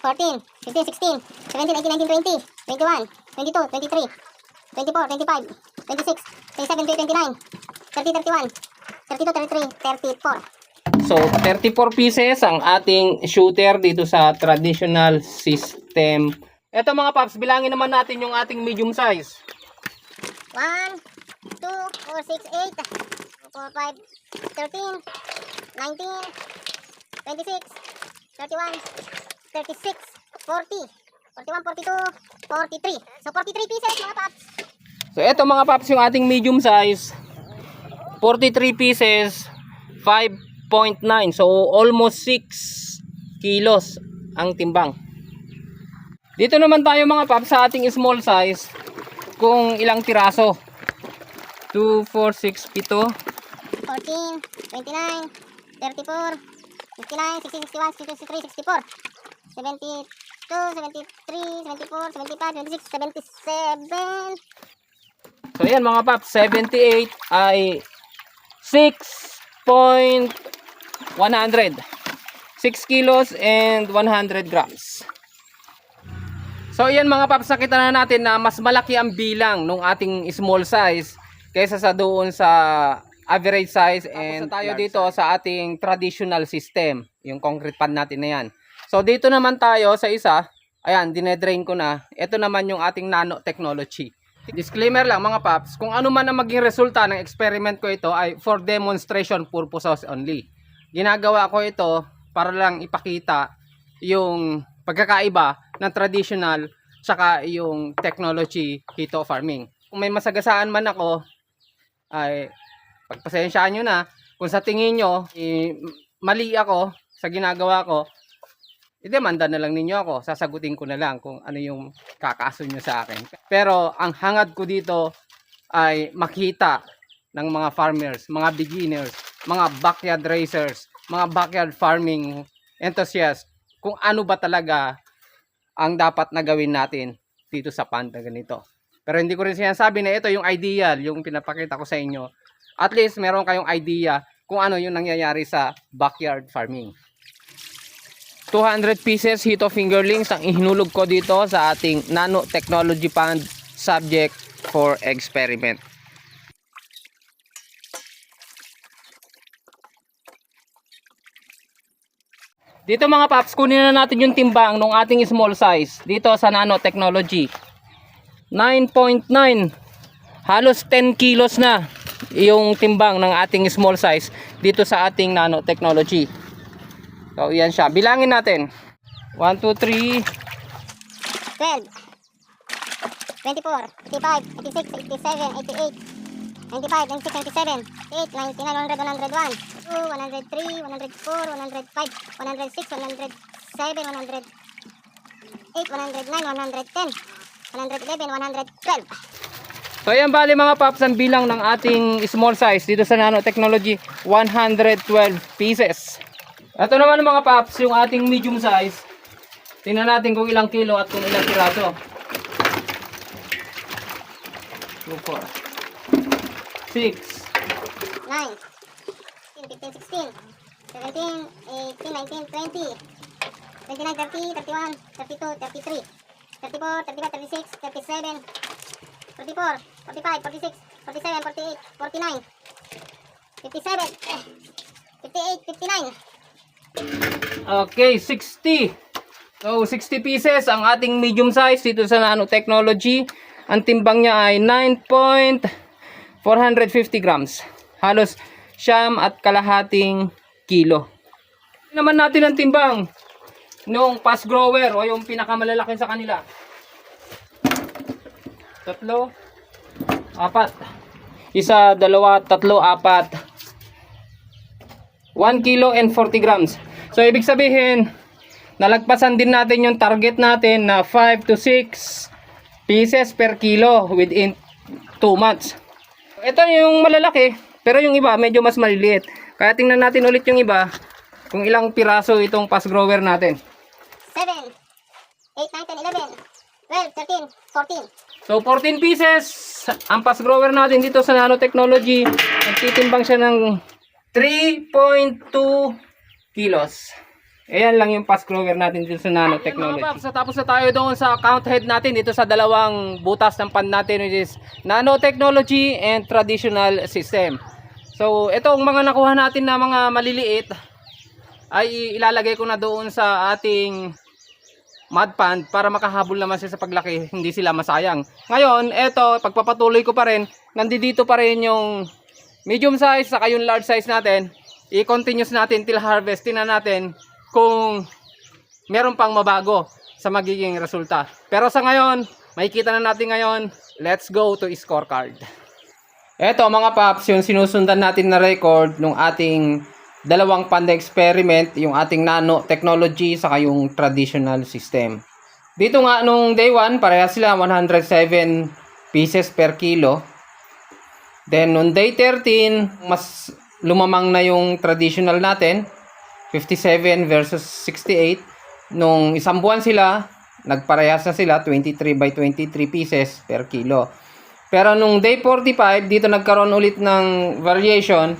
14, 15, 16, 17, 18, 19, 20, 21, 22, 23, 24, 25, 26, 27, 29, 30, 31, 32, 33, 34. So, 34 pieces ang ating shooter dito sa traditional system. Ito mga paps, bilangin naman natin yung ating medium size. 1, 2, 4, 6, 8, 4, 5, 13, 19, 26, 31, 36, 40, 41, 42, 43. So 43 pieces mga paps. So, ito mga paps yung ating medium size. 43 pieces, 5.9. So, almost 6 kilos ang timbang. Dito naman tayo mga paps sa ating small size. Kung ilang tiraso. 2, 4, 6, 7. 14, 29, 34, 59, 60, 61, 62, 63, 64, 72, 73, 74, 75, 76, 77, So ayan mga paps, 78 ay 6.100. 6 kilos and 100 grams. So ayan mga paps, nakita na natin na mas malaki ang bilang ng ating small size kaysa sa doon sa average size, and tayo dito sa ating traditional system, yung concrete pad natin na yan. So dito naman tayo sa isa, ayan, dinedrain ko na. Ito naman yung ating nano technology. Disclaimer lang mga paps, kung ano man ang maging resulta ng experiment ko ito ay for demonstration purposes only. Ginagawa ko ito para lang ipakita yung pagkakaiba ng traditional saka yung technology keto farming. Kung may masagasaan man ako, ay pagpasensyaan nyo na. Kung sa tingin nyo mali ako sa ginagawa ko, idemanda na lang ninyo ako. Sasagutin ko na lang kung ano yung kakaso nyo sa akin. Pero ang hangad ko dito ay makita ng mga farmers, mga beginners, mga backyard racers, mga backyard farming enthusiasts, kung ano ba talaga ang dapat na gawin natin dito sa pond na ganito. Pero hindi ko rin sinasabi na ito yung ideal, yung pinapakita ko sa inyo. At least meron kayong idea kung ano yung nangyayari sa backyard farming. 200 pieces Hito fingerlings ang ihinulog ko dito sa ating nano technology pond subject for experiment. Dito mga paps, kunin na natin yung timbang ng ating small size dito sa nano technology. 9.9, halos 10 kilos na yung timbang ng ating small size dito sa ating nano technology. So yan siya, bilangin natin. 1, 2, 3, 12, 24, 55, 86, 87, 88, 95, 96, 97, 8, 99, 100, 101, 2, 103, 104, 105, 106, 107, 108, 109, 110, 111, 112. So ayan, bali mga paps, ang bilang ng ating small size dito sa nano technology, 112 pieces. Ito naman mga paps, yung ating medium size. Tingnan natin kung ilang kilo at kung ilang piraso. 2, 4, 6, 9, 15, 16, 17, 18, 19, 20, 29, 30, 31, 32, 33, 34, 35, 36, 37, 44, 45, 46, 47, 48, 49, 57, 58, 59. Okay, 60. So 60 pieces ang ating medium size dito sa nano technology. Ang timbang niya ay 9.450 grams. Halos siyam at kalahating kilo. Naman natin ang timbang nung fast grower o yung pinakamalalaki sa kanila. 3, 4. 1, 2, 3, 4. 1 kilo and 40 grams. So ibig sabihin, nalagpasan din natin yung target natin na 5 to 6 pieces per kilo within 2 months. Ito yung malalaki, pero yung iba medyo mas maliliit. Kaya tingnan natin ulit yung iba kung ilang piraso itong fast grower natin. 7, 8, 9, 10, 11, 12, 13, 14. So 14 pieces ang fast grower natin dito sa nanotechnology. Nagtitimbang siya ng 3.2 kilos. Ayan lang yung fast grower natin dito sa nanotechnology. Mga paps, tapos na tayo doon sa count head natin dito sa dalawang butas ng pan natin, which is nanotechnology and traditional system. So itong mga nakuha natin na mga maliliit ay ilalagay ko na doon sa ating mud pond para makahabol naman siya sa paglaki, hindi sila masayang. Ngayon, eto, pagpapatuloy ko pa rin, nandito pa rin yung medium size saka yung large size natin. I-continuous natin till harvest. Tingnan natin kung meron pang mabago sa magiging resulta. Pero sa ngayon, makikita na natin ngayon. Let's go to scorecard. Eto mga paps, yung sinusundan natin na record ng ating dalawang panda experiment, yung ating nano technology saka yung traditional system. Dito nga nung day 1, parehas sila 107 pieces per kilo. Then nung day 13, mas lumamang na yung traditional natin, 57 versus 68. Nung isang buwan sila, nagparehas na sila 23 by 23 pieces per kilo. Pero nung day 45, dito nagkaroon ulit ng variation,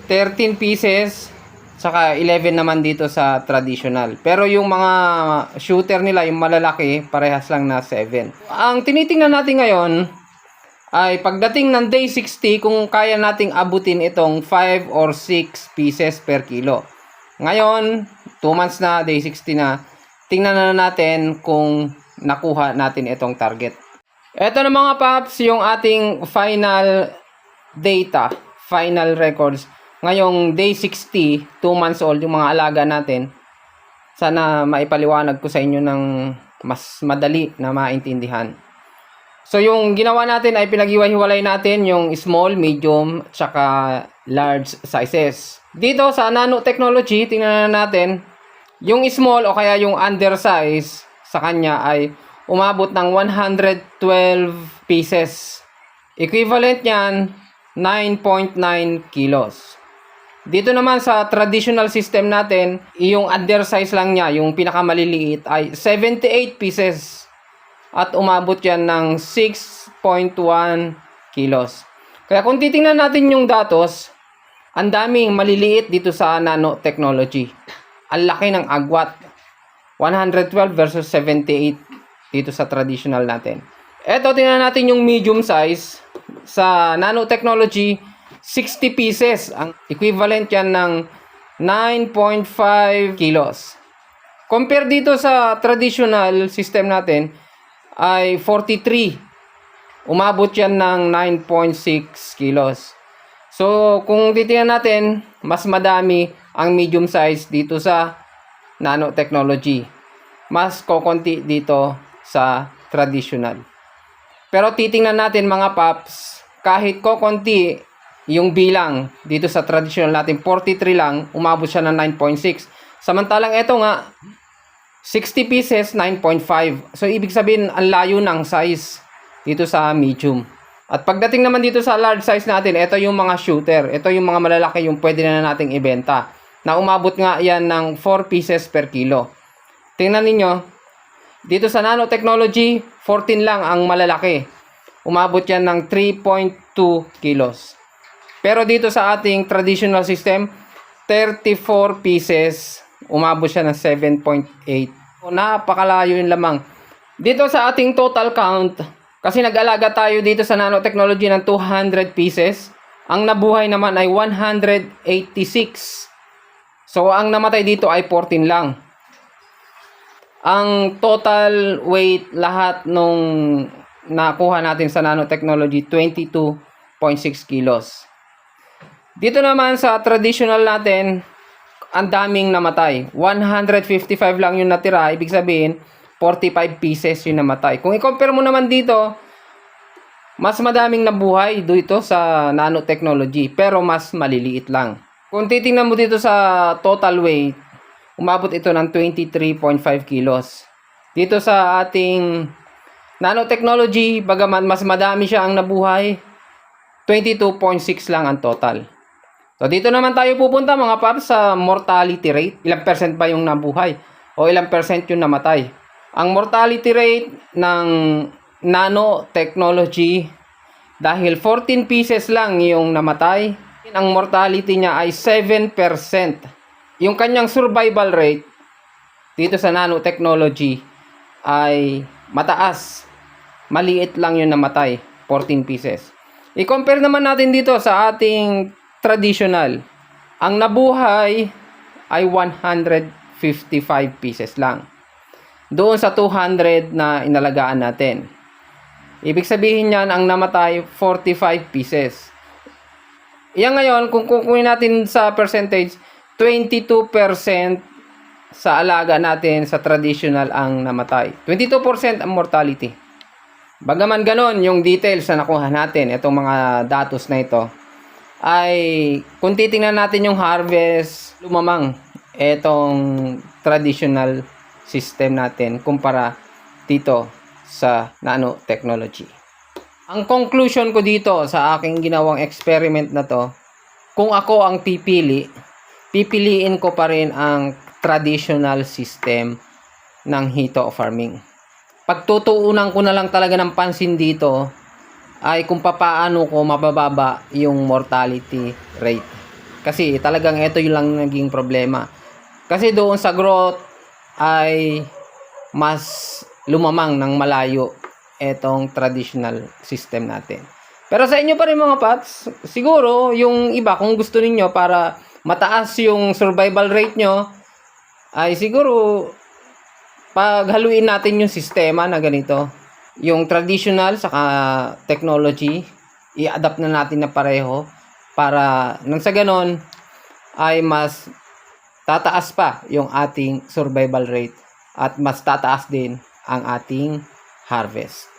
13 pieces, saka 11 naman dito sa traditional. Pero yung mga shooter nila, yung malalaki, parehas lang na 7. Ang tinitingnan natin ngayon ay pagdating ng day 60, kung kaya nating abutin itong 5 or 6 pieces per kilo. Ngayon, 2 months na, day 60 na, tingnan na natin kung nakuha natin itong target. Ito na mga paps, yung ating final data, final records. Ngayong day 60, 2 months old yung mga alaga natin. Sana maipaliwanag ko sa inyo ng mas madali na maintindihan. So yung ginawa natin ay pinag-iwa-hiwalay natin yung small, medium, tsaka large sizes. Dito sa nanotechnology, tingnan na natin, yung small o kaya yung undersize sa kanya ay umabot ng 112 pieces. Equivalent niyan, 9.9 kilos. Dito naman sa traditional system natin, yung undersize lang niya, yung pinakamaliliit ay 78 pieces. At umabot yan ng 6.1 kilos. Kaya kung titingnan natin yung datos, ang daming maliliit dito sa nanotechnology. Ang laki ng agwat. 112 versus 78 dito sa traditional natin. Eto, tingnan natin yung medium size. Sa nanotechnology, 60 pieces. Ang equivalent yan ng 9.5 kilos. Compare dito sa traditional system natin, ay 43. Umabot yan ng 9.6 kilos. So, kung titingnan natin, mas madami ang medium size dito sa nanotechnology. Mas kokonti dito sa traditional. Pero titingnan natin mga paps, kahit kokonti yung bilang dito sa traditional natin, 43 lang, umabot siya ng 9.6. Samantalang ito nga, 60 pieces, 9.5. So, ibig sabihin, ang layo ng size dito sa medium. At pagdating naman dito sa large size natin, ito yung mga shooter. Ito yung mga malalaki yung pwede na nating ibenta. Na umabot nga yan ng 4 pieces per kilo. Tingnan ninyo, dito sa nanotechnology, 14 lang ang malalaki. Umabot yan ng 3.2 kilos. Pero dito sa ating traditional system, 34 pieces, umabot siya ng 7.8. So, napakalayo yung lamang. Dito sa ating total count, kasi nag-alaga tayo dito sa nanotechnology ng 200 pieces, ang nabuhay naman ay 186. So, ang namatay dito ay 14 lang. Ang total weight lahat nung nakuha natin sa nanotechnology, 22.6 kilos. Dito naman sa traditional natin, ang daming namatay. 155 lang yung natira. Ibig sabihin, 45 pieces yung namatay. Kung i-compare mo naman dito, mas madaming nabuhay dito sa nanotechnology. Pero mas maliliit lang. Kung titingnan mo dito sa total weight, umabot ito ng 23.5 kilos. Dito sa ating nanotechnology, bagaman mas madami siya ang nabuhay, 22.6 lang ang total. So, dito naman tayo pupunta mga paps sa mortality rate. Ilang percent ba yung nabuhay? O ilang percent yung namatay? Ang mortality rate ng nanotechnology, dahil 14 pieces lang yung namatay, ang mortality niya ay 7%. Yung kanyang survival rate dito sa nanotechnology ay mataas. Maliit lang yung namatay, 14 pieces. I-compare naman natin dito sa ating traditional. Ang nabuhay ay 155 pieces lang. Doon sa 200 na inalagaan natin. Ibig sabihin niyan, ang namatay 45 pieces. Yan ngayon, kung kukunin natin sa percentage, 22% sa alaga natin sa traditional ang namatay. 22% ang mortality. Bagaman ganon yung details na nakuha natin, itong mga datos na ito, ay kung titingnan natin yung harvest, lumamang etong traditional system natin kumpara dito sa nanotechnology. Ang conclusion ko dito sa aking ginawang experiment na to, kung ako ang pipiliin ko pa rin ang traditional system ng hito farming. Pagtutuunan ko na lang talaga ng pansin dito ay kung papaano ko mabababa yung mortality rate. Kasi talagang ito yung lang naging problema. Kasi doon sa growth ay mas lumamang ng malayo etong traditional system natin. Pero sa inyo pa rin mga paps, siguro yung iba kung gusto niyo para mataas yung survival rate nyo, ay siguro paghaluin natin yung sistema na ganito. Yung traditional saka technology, i-adapt na natin na pareho para nang sa ganon ay mas tataas pa yung ating survival rate at mas tataas din ang ating harvest.